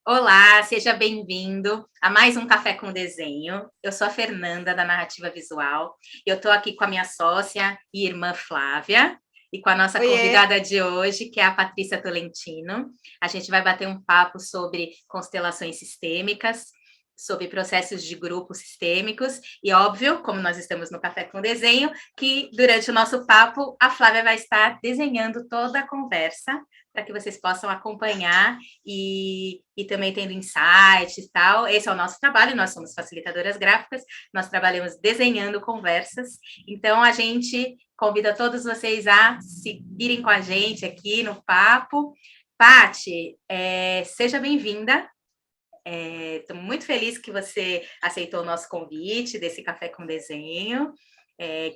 Olá, seja bem-vindo a mais um Café com Desenho. Eu sou a Fernanda, da Narrativa Visual, e eu estou aqui com a minha sócia e irmã Flávia, e com a nossa Oiê! convidada de hoje, que é a Patrícia Tolentino. A gente vai bater um papo sobre constelações sistêmicas, sobre processos de grupos sistêmicos, e óbvio, como nós estamos no Café com Desenho, que durante o nosso papo a Flávia vai estar desenhando toda a conversa para que vocês possam acompanhar e também tendo insights e tal. Esse é o nosso trabalho, nós somos facilitadoras gráficas, nós trabalhamos desenhando conversas, então a gente convida todos vocês a seguirem com a gente aqui no papo. Pati, seja bem-vinda. Estou muito feliz que você aceitou o nosso convite desse Café com Desenho.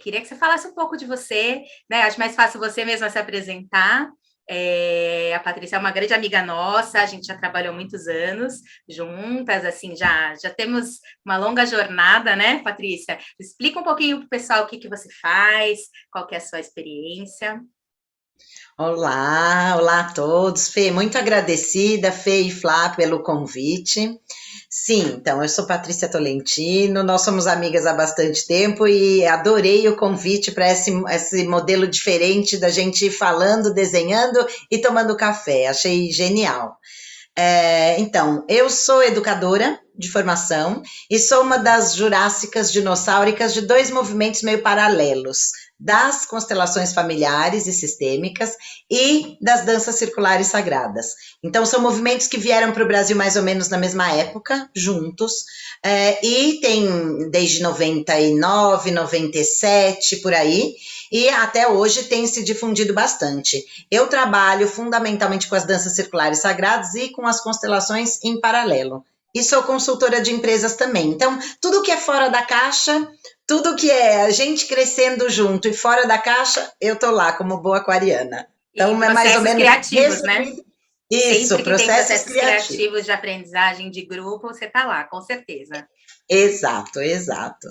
Queria que você falasse um pouco de você, né? Acho mais fácil você mesma se apresentar. A Patrícia é uma grande amiga nossa, a gente já trabalhou muitos anos juntas, assim, já temos uma longa jornada, né, Patrícia? Explica um pouquinho para o pessoal o que, que você faz, qual que é a sua experiência. Olá, olá a todos. Fê, muito agradecida, Fê e Flá, pelo convite. Sim, então, eu sou Patrícia Tolentino, nós somos amigas há bastante tempo e adorei o convite para esse modelo diferente da gente ir falando, desenhando e tomando café. Achei genial. Então, eu sou educadora de formação e sou uma das jurássicas dinossáuricas de dois movimentos meio paralelos, das constelações familiares e sistêmicas e das danças circulares sagradas. Então, são movimentos que vieram para o Brasil mais ou menos na mesma época, juntos, e tem desde 99, 97, por aí, e até hoje tem se difundido bastante. Eu trabalho fundamentalmente com as danças circulares sagradas e com as constelações em paralelo. E sou consultora de empresas também. Então, tudo que é fora da caixa, tudo que é a gente crescendo junto e fora da caixa, eu tô lá como boa aquariana. E Então, é mais ou processos menos criativos, né? resumido. Isso, Sempre que tem processos processos criativos. criativos de aprendizagem de grupo, você está lá, com certeza. Exato, exato.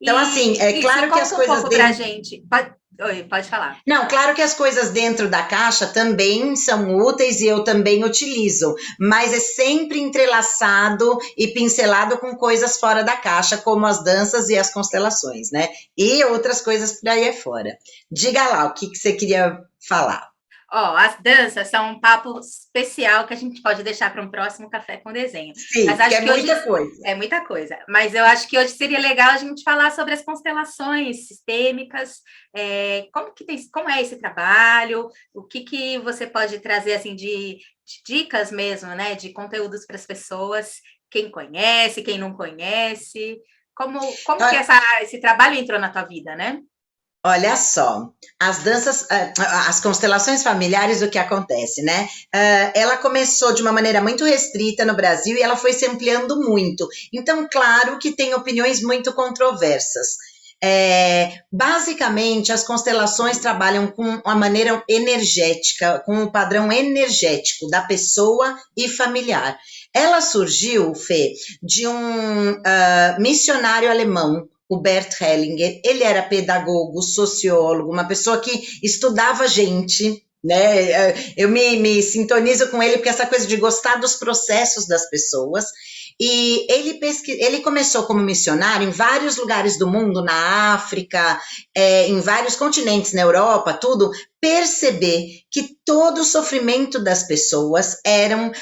Então, assim, E é isso, claro que as conta um coisas pouco para a dentro. gente. Pode falar. Não, claro que as coisas dentro da caixa também são úteis e eu também utilizo, mas é sempre entrelaçado e pincelado com coisas fora da caixa, como as danças e as constelações, né? E outras coisas por aí fora. Diga lá o que você queria falar. Ó, as danças são um papo especial que a gente pode deixar para um próximo café com desenho. Sim, Mas porque acho é que hoje muita coisa. é muita coisa. Mas eu acho que hoje seria legal a gente falar sobre as constelações sistêmicas, como é esse trabalho, o que, que você pode trazer assim de dicas mesmo, né? De conteúdos para as pessoas, quem conhece, quem não conhece, como que esse trabalho entrou na tua vida, né? Olha só, as danças, as constelações familiares, o que acontece, né? Ela começou de uma maneira muito restrita no Brasil e ela foi se ampliando muito. Então, claro que tem opiniões muito controversas. Basicamente, as constelações trabalham com a maneira energética, com o padrão energético da pessoa e familiar. Ela surgiu, Fê, de um missionário alemão, o Bert Hellinger. Ele era pedagogo, sociólogo, uma pessoa que estudava gente, né? Eu me sintonizo com ele porque essa coisa de gostar dos processos das pessoas. E ele começou como missionário em vários lugares do mundo, na África, em vários continentes, na Europa, tudo, perceber que todo o sofrimento das pessoas eram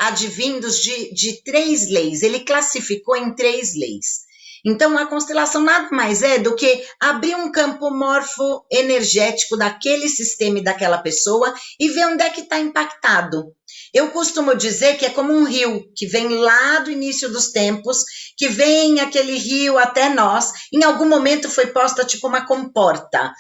advindos de três leis. Ele classificou em três leis. Então, a constelação nada mais é do que abrir um campo morfoenergético daquele sistema e daquela pessoa e ver onde é que está impactado. Eu costumo dizer que é como um rio que vem lá do início dos tempos, que vem aquele rio até nós. Em algum momento foi posta tipo uma comporta,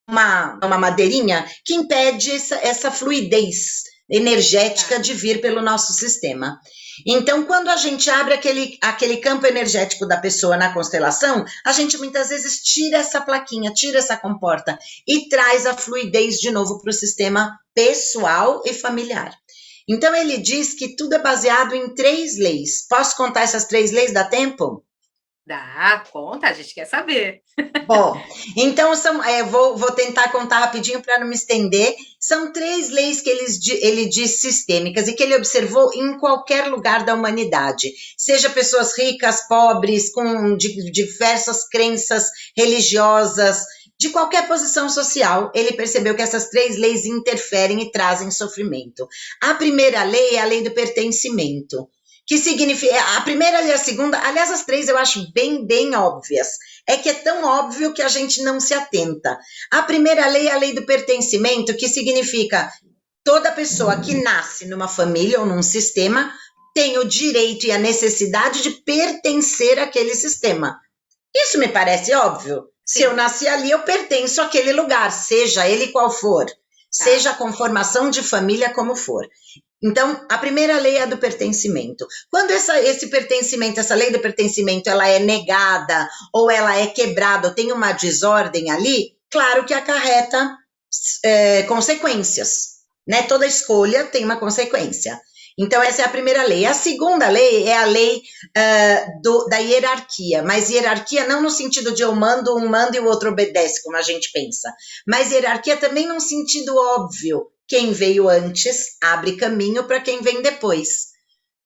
uma madeirinha que impede essa fluidez energética Tá. de vir pelo nosso sistema. Então, quando a gente abre aquele campo energético da pessoa na constelação, a gente muitas vezes tira essa plaquinha, tira essa comporta e traz a fluidez de novo para o sistema pessoal e familiar. Então, ele diz que tudo é baseado em três leis. Posso contar essas três leis? Dá tempo? Dá, conta, a gente quer saber. Bom, então vou tentar contar rapidinho para não me estender. São 3 leis que ele diz sistêmicas e que ele observou em qualquer lugar da humanidade, seja pessoas ricas, pobres, com diversas crenças religiosas, de qualquer posição social, ele percebeu que essas 3 leis interferem e trazem sofrimento. A primeira lei é a lei do pertencimento, que significa, a primeira e a segunda, aliás, as 3 eu acho bem óbvias. É que é tão óbvio que a gente não se atenta. A primeira lei é a lei do pertencimento, que significa toda pessoa que nasce numa família ou num sistema tem o direito e a necessidade de pertencer àquele sistema. Isso me parece óbvio. Se eu nasci ali, eu pertenço àquele lugar, seja ele qual for, seja a conformação de família como for. Então, a primeira lei é a do pertencimento. Quando esse pertencimento, essa lei do pertencimento, ela é negada, ou ela é quebrada, ou tem uma desordem ali, claro que acarreta consequências, né? Toda escolha tem uma consequência. Então, essa é a primeira lei. A segunda lei é a lei da hierarquia, mas hierarquia não no sentido de um manda e o outro obedece, como a gente pensa, mas hierarquia também num sentido óbvio. Quem veio antes abre caminho para quem vem depois.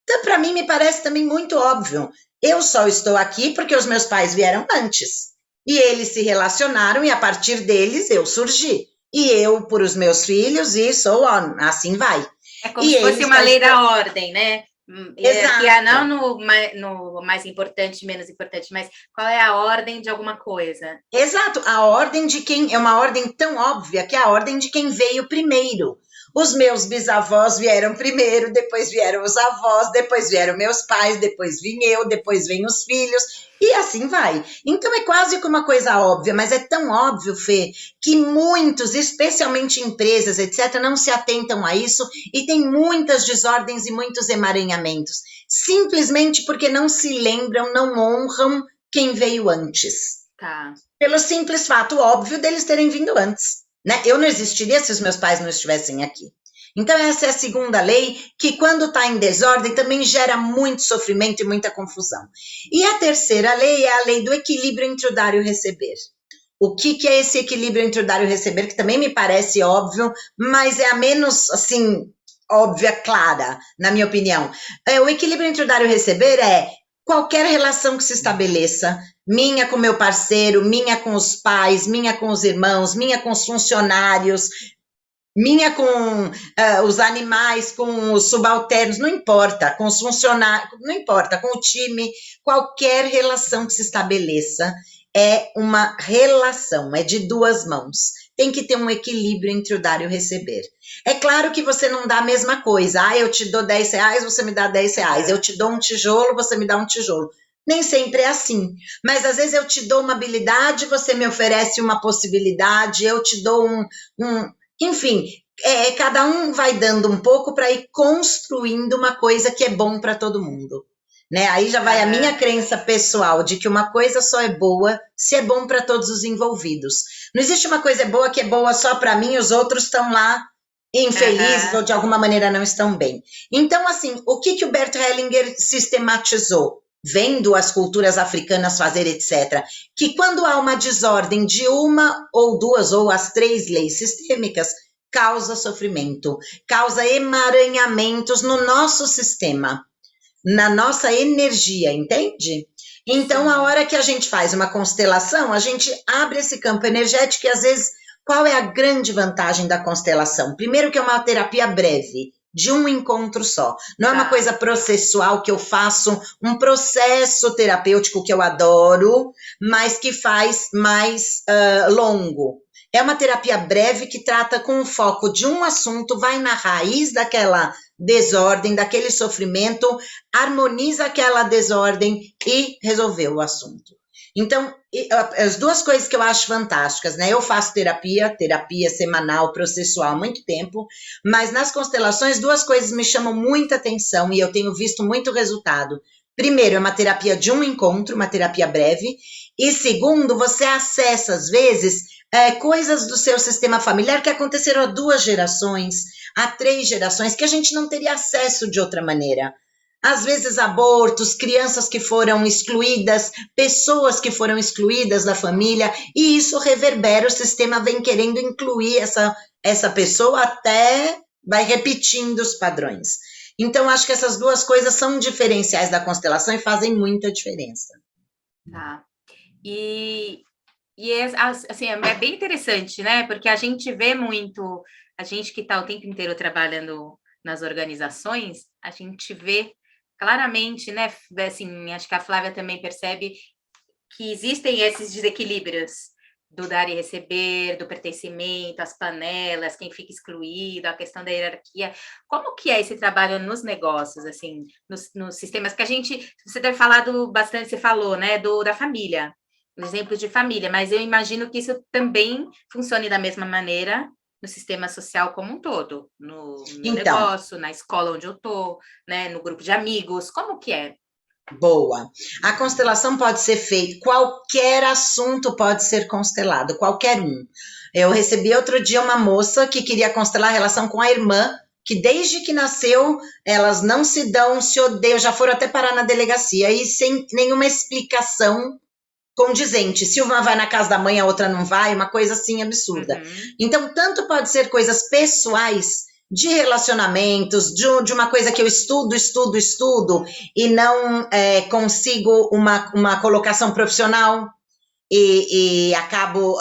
Então, para mim, me parece também muito óbvio. Eu só estou aqui porque os meus pais vieram antes. E eles se relacionaram e a partir deles eu surgi. E eu por os meus filhos e so on, assim vai. É como se fosse uma lei da ordem, né? Exato. Não no mais importante, menos importante, mas qual é a ordem de alguma coisa? Exato, a ordem de quem é uma ordem tão óbvia que é a ordem de quem veio primeiro. Os meus bisavós vieram primeiro, depois vieram os avós, depois vieram meus pais, depois vim eu, depois vêm os filhos, e assim vai. Então é quase que uma coisa óbvia, mas é tão óbvio, Fê, que muitos, especialmente empresas, etc., não se atentam a isso e tem muitas desordens e muitos emaranhamentos, simplesmente porque não se lembram, não honram quem veio antes. Tá. Pelo simples fato óbvio deles terem vindo antes. Né? Eu não existiria se os meus pais não estivessem aqui. Então, essa é a segunda lei, que quando está em desordem também gera muito sofrimento e muita confusão. E a terceira lei é a lei do equilíbrio entre o dar e o receber. O que é esse equilíbrio entre o dar e o receber, que também me parece óbvio, mas é a menos, assim, óbvia, clara, na minha opinião. O equilíbrio entre o dar e o receber é qualquer relação que se estabeleça, minha com meu parceiro, minha com os pais, minha com os irmãos, minha com os funcionários, minha com os animais, com os subalternos, não importa, com os funcionários, não importa, com o time, qualquer relação que se estabeleça é uma relação, é de 2 mãos. Tem que ter um equilíbrio entre o dar e o receber. É claro que você não dá a mesma coisa. Eu te dou R$10, você me dá R$10. Eu te dou um tijolo, você me dá um tijolo. Nem sempre é assim. Mas às vezes eu te dou uma habilidade, você me oferece uma possibilidade, eu te dou enfim, cada um vai dando um pouco para ir construindo uma coisa que é bom para todo mundo. Né? Aí já vai a minha crença pessoal de que uma coisa só é boa se é bom para todos os envolvidos. Não existe uma coisa boa que é boa só para mim e os outros estão lá infelizes ou de alguma maneira não estão bem. Então, assim, o que o Bert Hellinger sistematizou? Vendo as culturas africanas fazer, etc., que quando há uma desordem de uma ou 2 ou as 3 leis sistêmicas, causa sofrimento, causa emaranhamentos no nosso sistema, na nossa energia, entende? Então, a hora que a gente faz uma constelação, a gente abre esse campo energético e, às vezes, qual é a grande vantagem da constelação? Primeiro que é uma terapia breve, de um encontro só. Não é uma coisa processual que eu faço, um processo terapêutico que eu adoro, mas que faz mais longo. É uma terapia breve que trata com o foco de um assunto, vai na raiz daquela desordem, daquele sofrimento, harmoniza aquela desordem e resolveu o assunto. Então, as 2 coisas que eu acho fantásticas, né? Eu faço terapia semanal, processual há muito tempo, mas nas constelações 2 coisas me chamam muita atenção e eu tenho visto muito resultado. Primeiro, é uma terapia de um encontro, uma terapia breve, e segundo, você acessa, às vezes, coisas do seu sistema familiar que aconteceram há 2 gerações, há 3 gerações, que a gente não teria acesso de outra maneira. Às vezes abortos, crianças que foram excluídas, pessoas que foram excluídas da família, e isso reverbera, o sistema vem querendo incluir essa pessoa até vai repetindo os padrões. Então, acho que essas duas coisas são diferenciais da constelação e fazem muita diferença. Tá. E, assim, é bem interessante, né? Porque a gente vê muito, a gente que está o tempo inteiro trabalhando nas organizações, a gente vê claramente, né? Assim, acho que a Flávia também percebe que existem esses desequilíbrios do dar e receber, do pertencimento, as panelas, quem fica excluído, a questão da hierarquia. Como que é esse trabalho nos negócios, assim, nos sistemas que a gente, você deve falado bastante, você falou, né, da família, o exemplo de família, mas eu imagino que isso também funcione da mesma maneira no sistema social como um todo, no meu Então, negócio, na escola onde eu estou, né, no grupo de amigos, como que é? boa. A constelação pode ser feita, qualquer assunto pode ser constelado, qualquer um. Eu recebi outro dia uma moça que queria constelar a relação com a irmã, que desde que nasceu, elas não se dão, se odeiam, já foram até parar na delegacia, e sem nenhuma explicação condizente. Se uma vai na casa da mãe, a outra não vai, uma coisa assim absurda. Uhum. Então, tanto pode ser coisas pessoais, de relacionamentos, de uma coisa que eu estudo, e não consigo uma colocação profissional. E acabo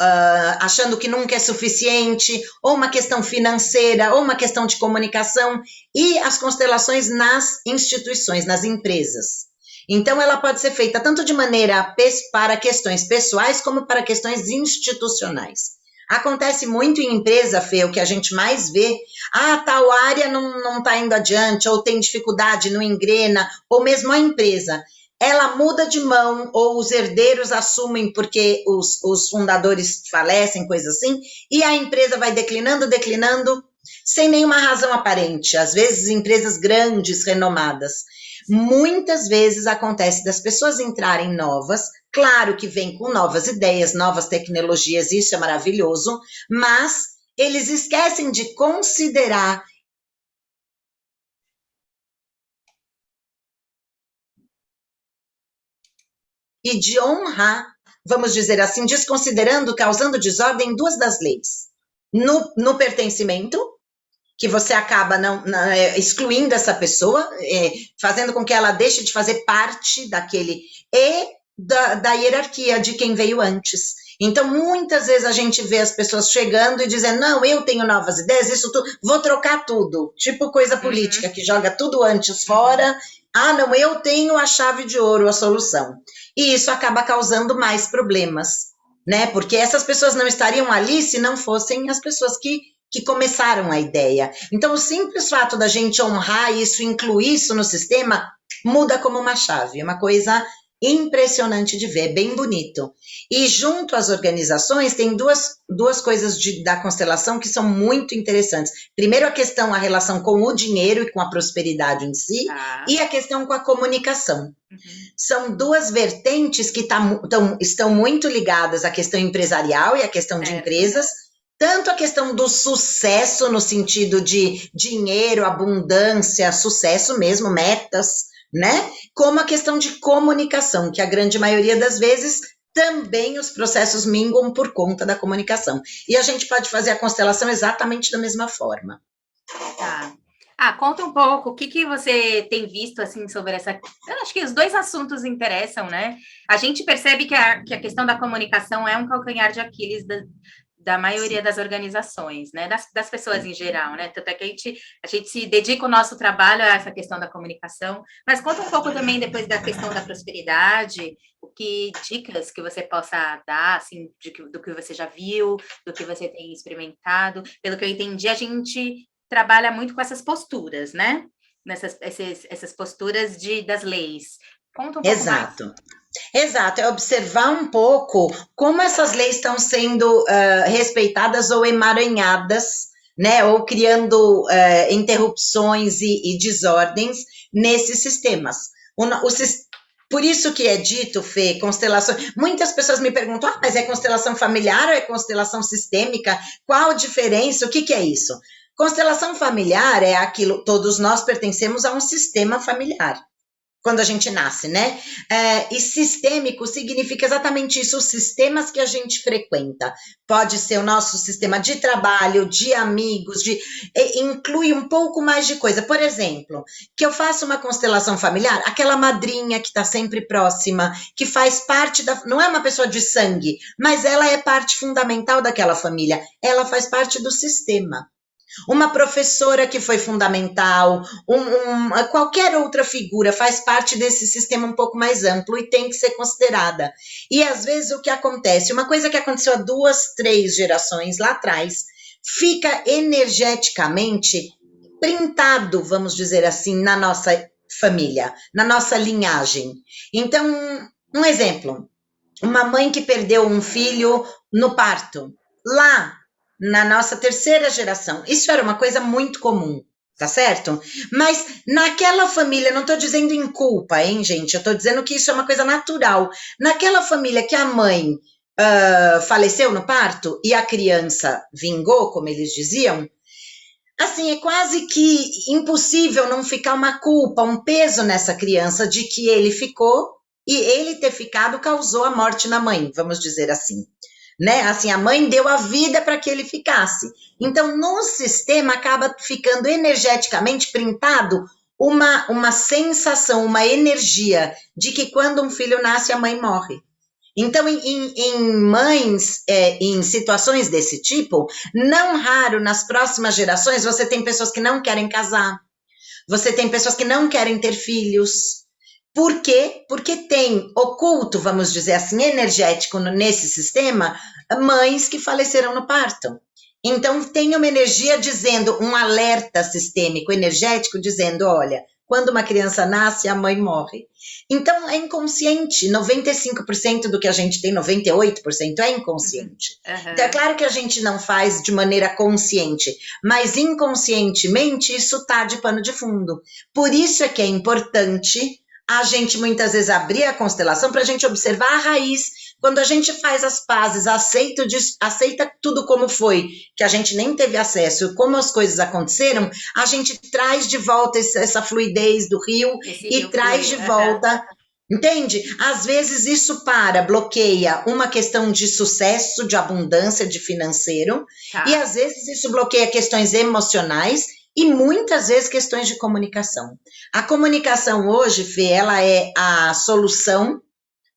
achando que nunca é suficiente, ou uma questão financeira, ou uma questão de comunicação, e as constelações nas instituições, nas empresas. Então, ela pode ser feita tanto de maneira para questões pessoais, como para questões institucionais. Acontece muito em empresa, Fê, o que a gente mais vê, tal área não está indo adiante, ou tem dificuldade, não engrena, ou mesmo a empresa ela muda de mão, ou os herdeiros assumem porque os fundadores falecem, coisa assim, e a empresa vai declinando, sem nenhuma razão aparente. Às vezes, empresas grandes, renomadas. Muitas vezes acontece das pessoas entrarem novas, claro que vem com novas ideias, novas tecnologias, isso é maravilhoso, mas eles esquecem de considerar e de honrar, vamos dizer assim, desconsiderando, causando desordem duas das leis. No pertencimento, que você acaba excluindo essa pessoa, fazendo com que ela deixe de fazer parte daquele, e da hierarquia de quem veio antes. Então, muitas vezes a gente vê as pessoas chegando e dizendo, não, eu tenho novas ideias, isso tudo, vou trocar tudo. Tipo coisa política, que joga tudo antes fora. Não, eu tenho a chave de ouro, a solução. E isso acaba causando mais problemas, né? Porque essas pessoas não estariam ali se não fossem as pessoas que começaram a ideia. Então, o simples fato da gente honrar isso, incluir isso no sistema, muda como uma chave, uma coisa impressionante de ver, bem bonito. E junto às organizações, tem duas coisas da constelação que são muito interessantes. Primeiro, a relação com o dinheiro e com a prosperidade em si, e a questão com a comunicação. São duas vertentes que estão muito ligadas à questão empresarial e à questão de empresas, tanto a questão do sucesso no sentido de dinheiro, abundância, sucesso mesmo, metas, né? Como a questão de comunicação, que a grande maioria das vezes também os processos minguam por conta da comunicação. E a gente pode fazer a constelação exatamente da mesma forma. Tá. Conta um pouco, o que você tem visto, assim, sobre essa... Eu acho que os dois assuntos interessam, né? A gente percebe que a questão da comunicação é um calcanhar de Aquiles da maioria das organizações, né? Das pessoas em geral, né? Tanto é que a gente se dedica o nosso trabalho a essa questão da comunicação, mas conta um pouco também depois da questão da prosperidade, que dicas que você possa dar, assim, do que você já viu, do que você tem experimentado. Pelo que eu entendi, a gente trabalha muito com essas posturas, né? Essas posturas das leis. Conta um pouco mais. Exato, é observar um pouco como essas leis estão sendo respeitadas ou emaranhadas, né, ou criando interrupções e desordens nesses sistemas. Por isso que é dito, Fê, constelação. Muitas pessoas me perguntam, mas é constelação familiar ou é constelação sistêmica? Qual a diferença? O que é isso? Constelação familiar é aquilo, todos nós pertencemos a um sistema familiar. Quando a gente nasce, né? E sistêmico significa exatamente isso, os sistemas que a gente frequenta. Pode ser o nosso sistema de trabalho, de amigos, inclui um pouco mais de coisa. Por exemplo, que eu faço uma constelação familiar, aquela madrinha que está sempre próxima, que faz parte não é uma pessoa de sangue, mas ela é parte fundamental daquela família. Ela faz parte do sistema. Uma professora que foi fundamental, qualquer outra figura faz parte desse sistema um pouco mais amplo e tem que ser considerada. E às vezes o que acontece, uma coisa que aconteceu há 2, 3 gerações lá atrás, fica energeticamente printado, vamos dizer assim, na nossa família, na nossa linhagem. Então, um exemplo, uma mãe que perdeu um filho no parto, lá na nossa 3ª geração. Isso era uma coisa muito comum, tá certo? Mas naquela família, não estou dizendo em culpa, hein, gente? Eu estou dizendo que isso é uma coisa natural. Naquela família que a mãe faleceu no parto e a criança vingou, como eles diziam, assim, é quase que impossível não ficar uma culpa, um peso nessa criança de que ele ficou e ele ter ficado causou a morte na mãe, vamos dizer assim. Né? Assim, a mãe deu a vida para que ele ficasse. Então, no sistema, acaba ficando energeticamente printado uma sensação, uma energia de que quando um filho nasce, a mãe morre. Então, em mães, em situações desse tipo, não raro, nas próximas gerações, você tem pessoas que não querem casar, você tem pessoas que não querem ter filhos. Por quê? Porque tem oculto, vamos dizer assim, energético nesse sistema, mães que faleceram no parto. Então, tem uma energia dizendo, um alerta sistêmico, energético, dizendo, olha, quando uma criança nasce, a mãe morre. Então, é inconsciente, 95% do que a gente tem, 98% é inconsciente. Uhum. Então, é claro que a gente não faz de maneira consciente, mas inconscientemente isso está de pano de fundo. Por isso é que é importante a gente muitas vezes abrir a constelação para a gente observar a raiz. Quando a gente faz as pazes, aceita tudo como foi, que a gente nem teve acesso, como as coisas aconteceram, a gente traz de volta essa fluidez do rio e traz de volta, entende? Às vezes isso bloqueia uma questão de sucesso, de abundância, de financeiro, e às vezes isso bloqueia questões emocionais, e muitas vezes questões de comunicação. A comunicação hoje, Fê, ela é a solução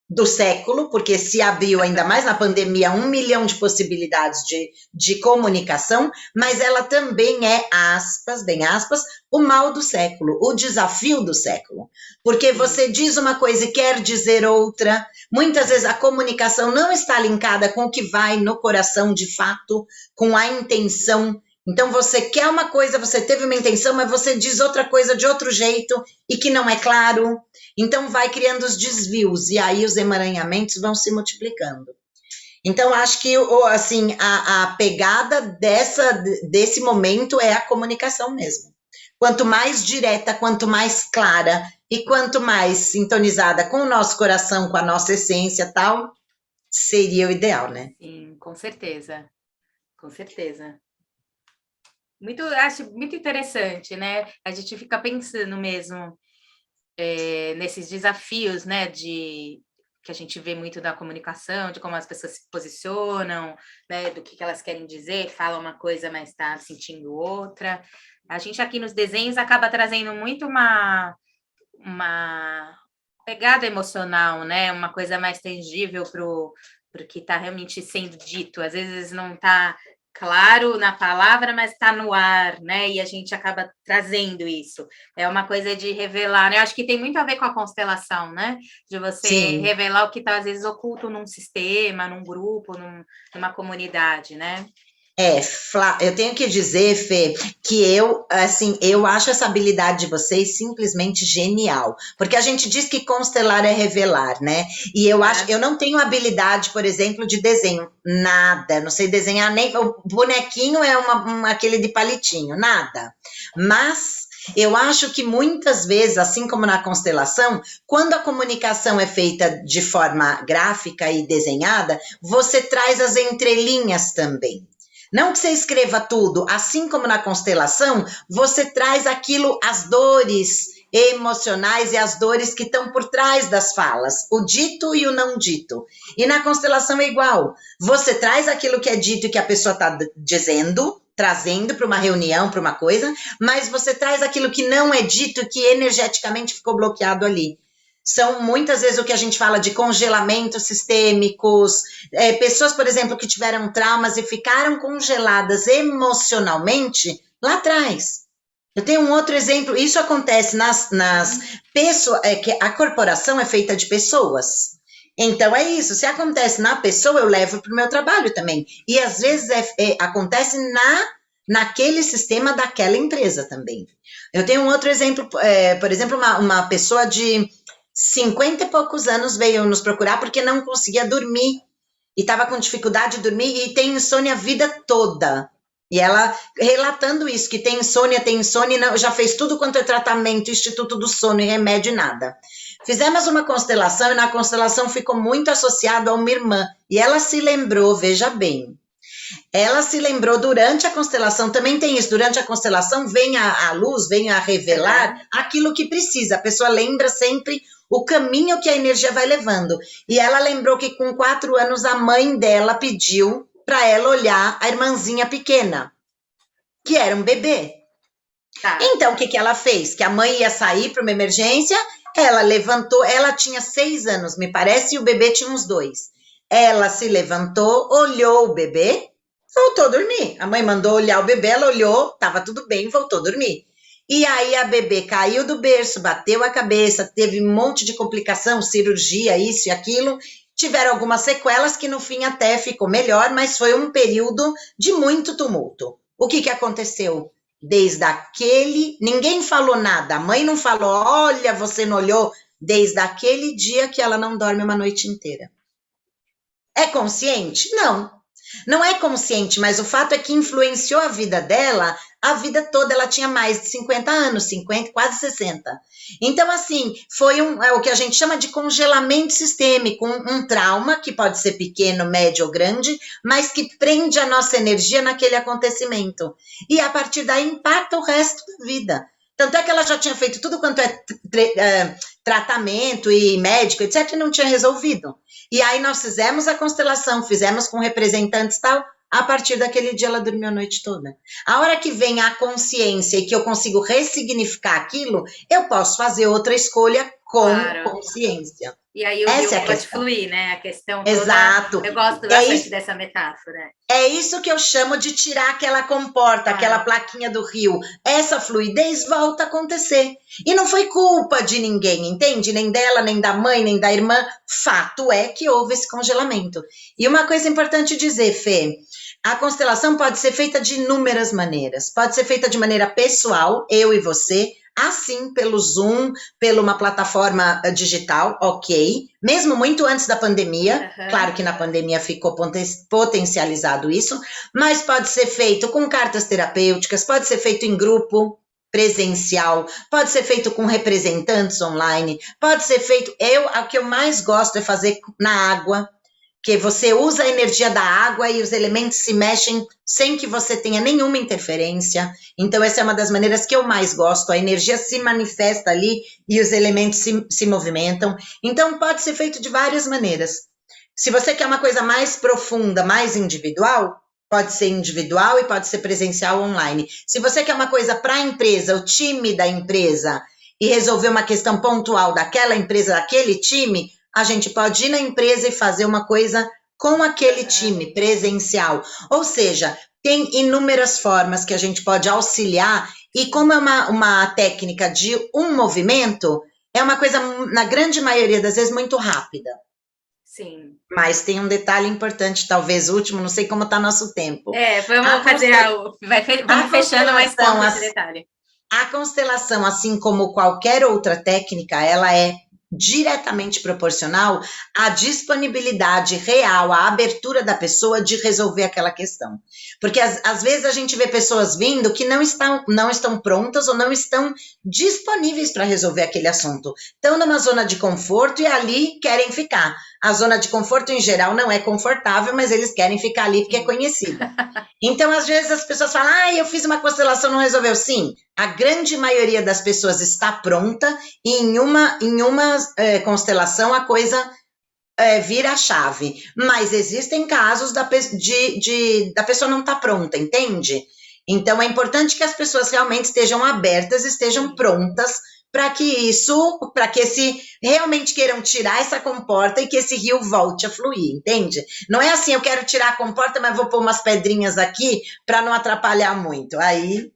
do século, porque se abriu ainda mais na pandemia 1 milhão de possibilidades de comunicação, mas ela também é, aspas, bem aspas, o mal do século, o desafio do século. Porque você diz uma coisa e quer dizer outra, muitas vezes a comunicação não está linkada com o que vai no coração de fato, com a intenção. Então, você quer uma coisa, você teve uma intenção, mas você diz outra coisa de outro jeito e que não é claro. Então, vai criando os desvios e aí os emaranhamentos vão se multiplicando. Então, acho que assim, a pegada desse momento é a comunicação mesmo. Quanto mais direta, quanto mais clara e quanto mais sintonizada com o nosso coração, com a nossa essência tal, seria o ideal, né? Sim, com certeza. Com certeza. Acho muito interessante, né? A gente fica pensando mesmo nesses desafios, né? Que a gente vê muito da comunicação, de como as pessoas se posicionam, né? Do que elas querem dizer, fala uma coisa, mas está sentindo outra. A gente aqui nos desenhos acaba trazendo muito uma pegada emocional, né? Uma coisa mais tangível para o que está realmente sendo dito. Às vezes não está claro na palavra, mas está no ar, né? E a gente acaba trazendo isso. É uma coisa de revelar, né? Acho que tem muito a ver com a constelação, né? De você revelar o que está, às vezes, oculto num sistema, num grupo, numa comunidade, né? Eu tenho que dizer, Fê, que eu acho essa habilidade de vocês simplesmente genial, porque a gente diz que constelar é revelar, né? E eu não tenho habilidade, por exemplo, de desenho, nada, não sei desenhar nem, o bonequinho é aquele de palitinho, nada, mas eu acho que muitas vezes, assim como na constelação, quando a comunicação é feita de forma gráfica e desenhada, você traz as entrelinhas também. Não que você escreva tudo, assim como na constelação, você traz aquilo, as dores emocionais e as dores que estão por trás das falas, o dito e o não dito. E na constelação é igual. Você traz aquilo que é dito e que a pessoa está dizendo, trazendo para uma reunião, para uma coisa, mas você traz aquilo que não é dito e que energeticamente ficou bloqueado ali. São muitas vezes o que a gente fala de congelamentos sistêmicos, pessoas, por exemplo, que tiveram traumas e ficaram congeladas emocionalmente lá atrás. Eu tenho um outro exemplo, isso acontece nas pessoas, que a corporação é feita de pessoas. Então é isso, se acontece na pessoa, eu levo para o meu trabalho também. E às vezes acontece naquele sistema daquela empresa também. Eu tenho um outro exemplo, por exemplo, uma pessoa de 50 e poucos anos veio nos procurar porque não conseguia dormir e estava com dificuldade de dormir e tem insônia a vida toda. E ela relatando isso, que tem insônia, não, já fez tudo quanto é tratamento, Instituto do Sono e remédio e nada. Fizemos uma constelação e na constelação ficou muito associado a uma irmã. E ela se lembrou, veja bem, ela se lembrou durante a constelação, também tem isso, durante a constelação vem a luz, vem a revelar aquilo que precisa. A pessoa lembra sempre o caminho que a energia vai levando. E ela lembrou que com 4 anos a mãe dela pediu para ela olhar a irmãzinha pequena, que era um bebê. Tá. Então, o que ela fez? Que a mãe ia sair para uma emergência, ela levantou, ela tinha 6 anos, me parece, e o bebê tinha uns 2. Ela se levantou, olhou o bebê, voltou a dormir. A mãe mandou olhar o bebê, ela olhou, estava tudo bem, voltou a dormir. E aí a bebê caiu do berço, bateu a cabeça, teve um monte de complicação, cirurgia, isso e aquilo. Tiveram algumas sequelas que no fim até ficou melhor, mas foi um período de muito tumulto. O que aconteceu? Desde aquele, ninguém falou nada, a mãe não falou, olha, você não olhou, desde aquele dia que ela não dorme uma noite inteira. É consciente? Não. Não é consciente, mas o fato é que influenciou a vida dela, a vida toda. Ela tinha mais de 50 anos, 50, quase 60. Então, assim, foi o que a gente chama de congelamento sistêmico, um trauma que pode ser pequeno, médio ou grande, mas que prende a nossa energia naquele acontecimento. E a partir daí impacta o resto da vida. Tanto é que ela já tinha feito tudo quanto tratamento e médico, etc., e não tinha resolvido. E aí nós fizemos a constelação, fizemos com representantes e tal, a partir daquele dia ela dormiu a noite toda. A hora que vem a consciência e que eu consigo ressignificar aquilo, eu posso fazer outra escolha com consciência. E aí o rio pode fluir, né? A questão toda. Exato. Eu gosto bastante dessa metáfora. É isso que eu chamo de tirar aquela comporta, aquela plaquinha do rio. Essa fluidez volta a acontecer. E não foi culpa de ninguém, entende? Nem dela, nem da mãe, nem da irmã. Fato é que houve esse congelamento. E uma coisa importante dizer, Fê, a constelação pode ser feita de inúmeras maneiras. Pode ser feita de maneira pessoal, eu e você, assim pelo Zoom, pela uma plataforma digital, ok. Mesmo muito antes da pandemia, claro que na pandemia ficou potencializado isso, mas pode ser feito com cartas terapêuticas, pode ser feito em grupo, presencial, pode ser feito com representantes online, pode ser feito, o que eu mais gosto é fazer na água, que você usa a energia da água e os elementos se mexem sem que você tenha nenhuma interferência. Então, essa é uma das maneiras que eu mais gosto. A energia se manifesta ali e os elementos se movimentam. Então, pode ser feito de várias maneiras. Se você quer uma coisa mais profunda, mais individual, pode ser individual e pode ser presencial online. Se você quer uma coisa para a empresa, o time da empresa, e resolver uma questão pontual daquela empresa, daquele time, a gente pode ir na empresa e fazer uma coisa com aquele time presencial. Ou seja, tem inúmeras formas que a gente pode auxiliar e como é uma técnica de um movimento, é uma coisa, na grande maioria das vezes, muito rápida. Sim. Mas tem um detalhe importante, talvez último, não sei como está nosso tempo. Vamos fazer vamos fechando mais com esse detalhe. A constelação, assim como qualquer outra técnica, ela é diretamente proporcional à disponibilidade real, à abertura da pessoa de resolver aquela questão. Porque às vezes a gente vê pessoas vindo que não estão prontas ou não estão disponíveis para resolver aquele assunto. Estão numa zona de conforto e ali querem ficar. A zona de conforto, em geral, não é confortável, mas eles querem ficar ali porque é conhecida. Então, às vezes, as pessoas falam, eu fiz uma constelação, não resolveu. Sim, a grande maioria das pessoas está pronta e em uma constelação a coisa vira a chave. Mas existem casos da pessoa não estar pronta, entende? Então, é importante que as pessoas realmente estejam abertas, estejam prontas para que realmente queiram tirar essa comporta e que esse rio volte a fluir, entende? Não é assim, eu quero tirar a comporta, mas vou pôr umas pedrinhas aqui para não atrapalhar muito. Aí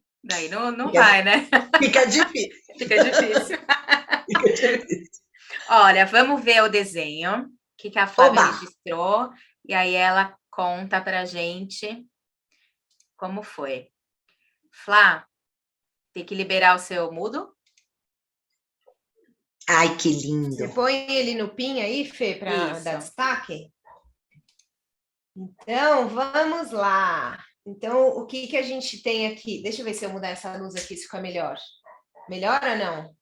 não vai, né? Fica difícil. Fica difícil. Fica difícil. Olha, vamos ver o desenho, que a Flávia registrou, e aí ela conta pra gente como foi. Flá, tem que liberar o seu mudo? Ai, que lindo. Você põe ele no pin aí, Fê, para dar destaque? Então, vamos lá. Então, o que a gente tem aqui? Deixa eu ver se eu mudar essa luz aqui, se fica melhor. Melhora ou não?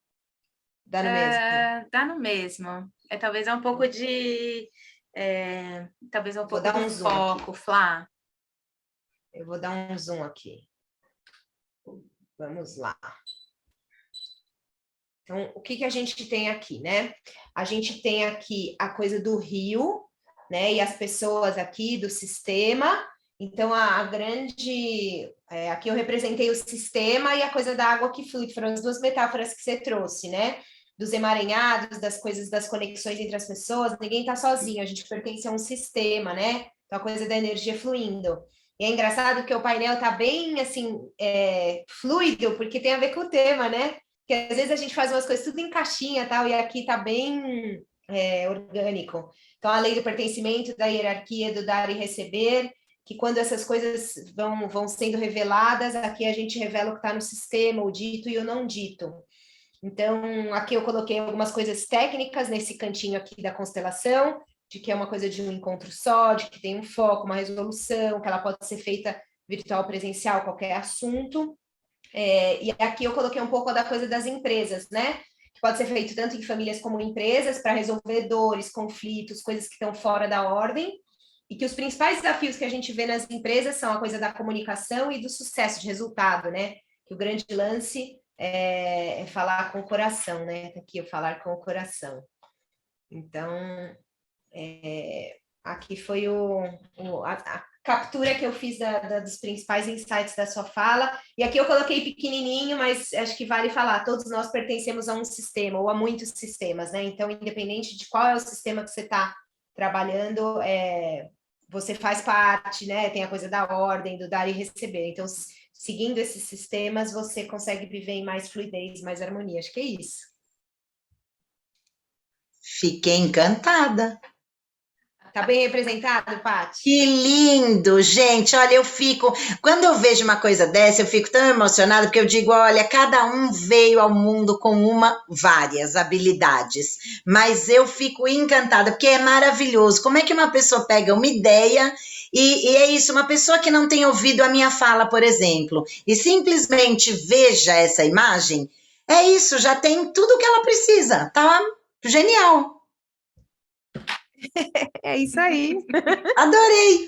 Dá no mesmo? Dá no mesmo. Talvez um pouco de... talvez um pouco de foco, Flá. Eu vou dar um zoom aqui. Vamos lá. Então, o que a gente tem aqui, né? A gente tem aqui a coisa do rio, né? E as pessoas aqui do sistema. Então, a grande... aqui eu representei o sistema e a coisa da água que flui, que foram as duas metáforas que você trouxe, né? Dos emaranhados, das coisas, das conexões entre as pessoas. Ninguém está sozinho, a gente pertence a um sistema, né? Então, a coisa da energia fluindo. E é engraçado que o painel está bem, assim, fluido, porque tem a ver com o tema, né? Que às vezes a gente faz umas coisas tudo em caixinha, tal, e aqui está bem orgânico. Então, a lei do pertencimento, da hierarquia, do dar e receber, que quando essas coisas vão sendo reveladas, aqui a gente revela o que está no sistema, o dito e o não dito. Então, aqui eu coloquei algumas coisas técnicas nesse cantinho aqui da constelação, de que é uma coisa de um encontro só, de que tem um foco, uma resolução, que ela pode ser feita virtual, presencial, qualquer assunto. E aqui eu coloquei um pouco da coisa das empresas, né? Que pode ser feito tanto em famílias como em empresas, para resolver dores, conflitos, coisas que estão fora da ordem, e que os principais desafios que a gente vê nas empresas são a coisa da comunicação e do sucesso de resultado, né? Que o grande lance é falar com o coração, né? Aqui eu falar com o coração. Então, aqui foi a captura que eu fiz dos principais insights da sua fala, e aqui eu coloquei pequenininho, mas acho que vale falar, todos nós pertencemos a um sistema, ou a muitos sistemas, né? Então, independente de qual é o sistema que você está trabalhando, você faz parte, né? Tem a coisa da ordem, do dar e receber. Então, seguindo esses sistemas, você consegue viver em mais fluidez, mais harmonia. Acho que é isso. Fiquei encantada. Tá bem representado, Paty? Que lindo, gente. Olha, quando eu vejo uma coisa dessa, eu fico tão emocionada, porque eu digo, olha, cada um veio ao mundo com várias habilidades, mas eu fico encantada, porque é maravilhoso. Como é que uma pessoa pega uma ideia e é isso, uma pessoa que não tem ouvido a minha fala, por exemplo, e simplesmente veja essa imagem, é isso, já tem tudo o que ela precisa, tá genial. É isso aí. Adorei.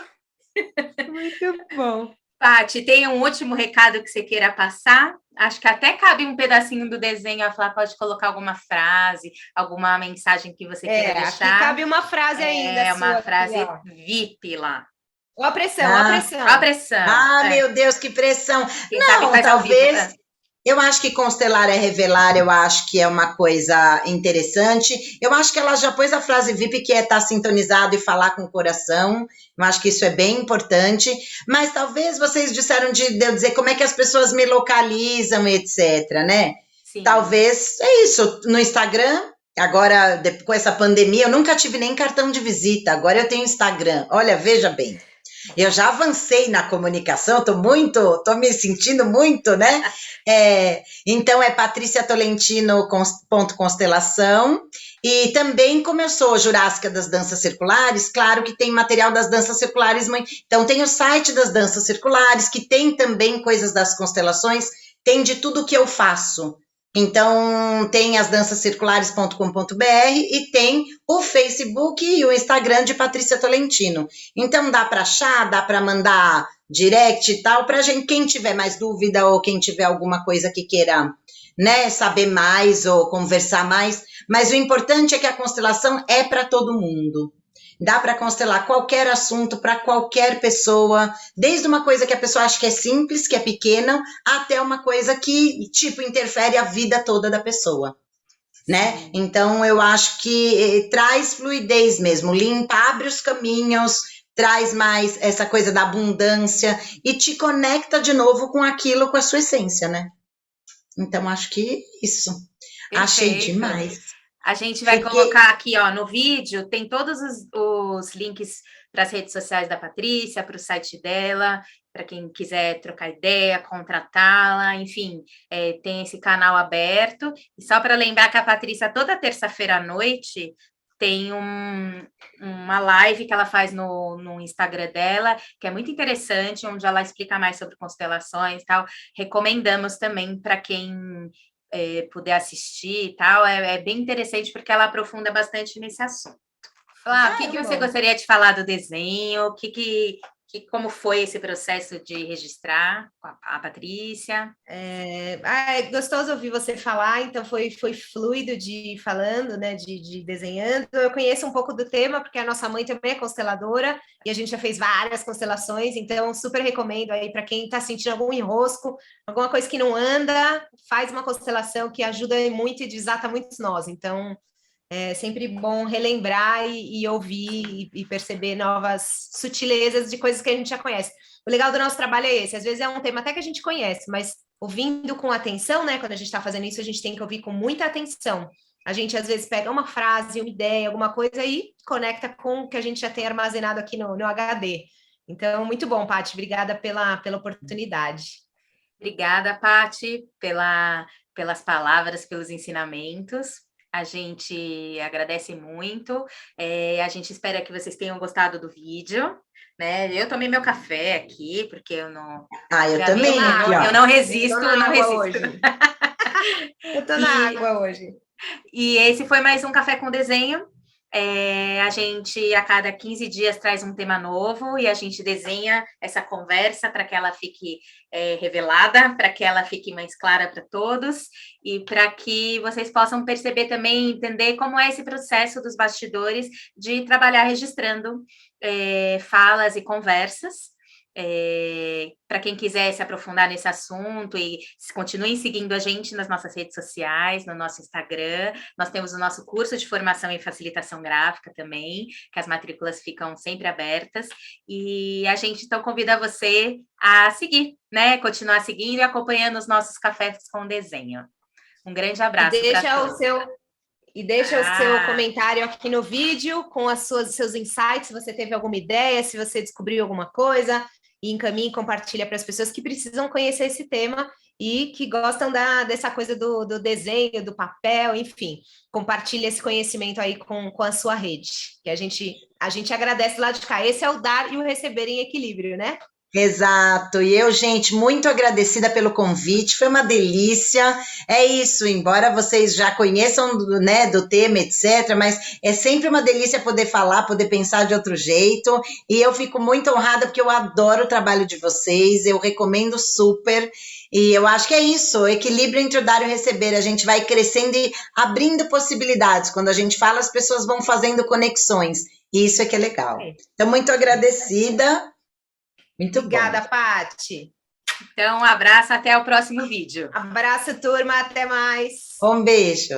Muito bom. Paty, tem um último recado que você queira passar? Acho que até cabe um pedacinho do desenho, a Flá pode colocar alguma frase, alguma mensagem que você queira deixar. Aqui cabe uma frase ainda. É uma frase aqui, VIP lá. Ó a pressão, ó a pressão. Ó a pressão. Meu Deus, que pressão. Quem não, talvez... Eu acho que constelar é revelar, eu acho que é uma coisa interessante. Eu acho que ela já pôs a frase VIP, que é estar sintonizado e falar com o coração. Eu acho que isso é bem importante. Mas talvez vocês disseram de eu dizer como é que as pessoas me localizam, etc, né? Sim. Talvez, é isso, no Instagram, agora com essa pandemia, eu nunca tive nem cartão de visita, agora eu tenho Instagram. Olha, veja bem. Eu já avancei na comunicação, tô me sentindo muito, né? Então, é patriciatolentino.constelação. E também, como eu sou jurássica das danças circulares, claro que tem material das danças circulares. Então, tem o site das danças circulares, que tem também coisas das constelações, tem de tudo que eu faço. Então, tem as dançascirculares.com.br e tem o Facebook e o Instagram de Patrícia Tolentino. Então, dá para achar, dá para mandar direct e tal, para gente, quem tiver mais dúvida ou quem tiver alguma coisa que queira, né, saber mais ou conversar mais. Mas o importante é que a constelação é para todo mundo. Dá para constelar qualquer assunto para qualquer pessoa, desde uma coisa que a pessoa acha que é simples, que é pequena, até uma coisa que, tipo, interfere a vida toda da pessoa, né? Então, eu acho que traz fluidez mesmo, limpa, abre os caminhos, traz mais essa coisa da abundância e te conecta de novo com aquilo, com a sua essência, né? Então, acho que isso. Achei Perfeito. demais. A gente vai colocar aqui, ó, no vídeo, tem todos os links para as redes sociais da Patrícia, para o site dela, para quem quiser trocar ideia, contratá-la, enfim, tem esse canal aberto. E só para lembrar que a Patrícia, toda terça-feira à noite, tem uma live que ela faz no Instagram dela, que é muito interessante, onde ela explica mais sobre constelações e tal. Recomendamos também para quem puder assistir e tal, é bem interessante porque ela aprofunda bastante nesse assunto. Flá, o que você gostaria de falar do desenho? Como foi esse processo de registrar com a Patrícia? É gostoso ouvir você falar, então foi fluido de ir falando, né, de desenhando. Eu conheço um pouco do tema, porque a nossa mãe também é consteladora, e a gente já fez várias constelações, então super recomendo aí para quem está sentindo algum enrosco, alguma coisa que não anda, faz uma constelação que ajuda muito e desata muitos nós. Então, é sempre bom relembrar e ouvir e perceber novas sutilezas de coisas que a gente já conhece. O legal do nosso trabalho é esse, às vezes é um tema até que a gente conhece, mas ouvindo com atenção, né? Quando a gente está fazendo isso, a gente tem que ouvir com muita atenção. A gente às vezes pega uma frase, uma ideia, alguma coisa e conecta com o que a gente já tem armazenado aqui no HD. Então, muito bom, Paty, obrigada pela oportunidade. Obrigada, Paty, pelas palavras, pelos ensinamentos. A gente agradece muito. A gente espera que vocês tenham gostado do vídeo. Né? Eu tomei meu café aqui, porque eu não. Eu também. Eu não resisto, eu não resisto. Hoje. Eu tô na água hoje. E esse foi mais um Café com Desenho. A gente, a cada 15 dias, traz um tema novo e a gente desenha essa conversa para que ela fique revelada, para que ela fique mais clara para todos e para que vocês possam perceber também, entender como é esse processo dos bastidores de trabalhar registrando falas e conversas. Para quem quiser se aprofundar nesse assunto e continuem seguindo a gente nas nossas redes sociais, no nosso Instagram, nós temos o nosso curso de formação em facilitação gráfica também, que as matrículas ficam sempre abertas, e a gente então convida você a seguir, né, continuar seguindo e acompanhando os nossos cafés com desenho. Um grande abraço. Deixa o seu comentário aqui no vídeo com seus insights, se você teve alguma ideia, se você descobriu alguma coisa, e encaminhe e compartilha para as pessoas que precisam conhecer esse tema e que gostam dessa coisa do desenho, do papel, enfim. Compartilhe esse conhecimento aí com a sua rede, que a gente agradece lá de cá. Esse é o dar e o receber em equilíbrio, né? Exato, e eu, gente, muito agradecida pelo convite, foi uma delícia, é isso, embora vocês já conheçam, né, do tema, etc., mas é sempre uma delícia poder falar, poder pensar de outro jeito, e eu fico muito honrada porque eu adoro o trabalho de vocês, eu recomendo super, e eu acho que é isso, o equilíbrio entre o dar e o receber, a gente vai crescendo e abrindo possibilidades, quando a gente fala, as pessoas vão fazendo conexões, e isso é que é legal. Então, muito agradecida. Muito Obrigada, bom. Paty. Então, um abraço, até o próximo vídeo. Abraço, turma, até mais. Um beijo.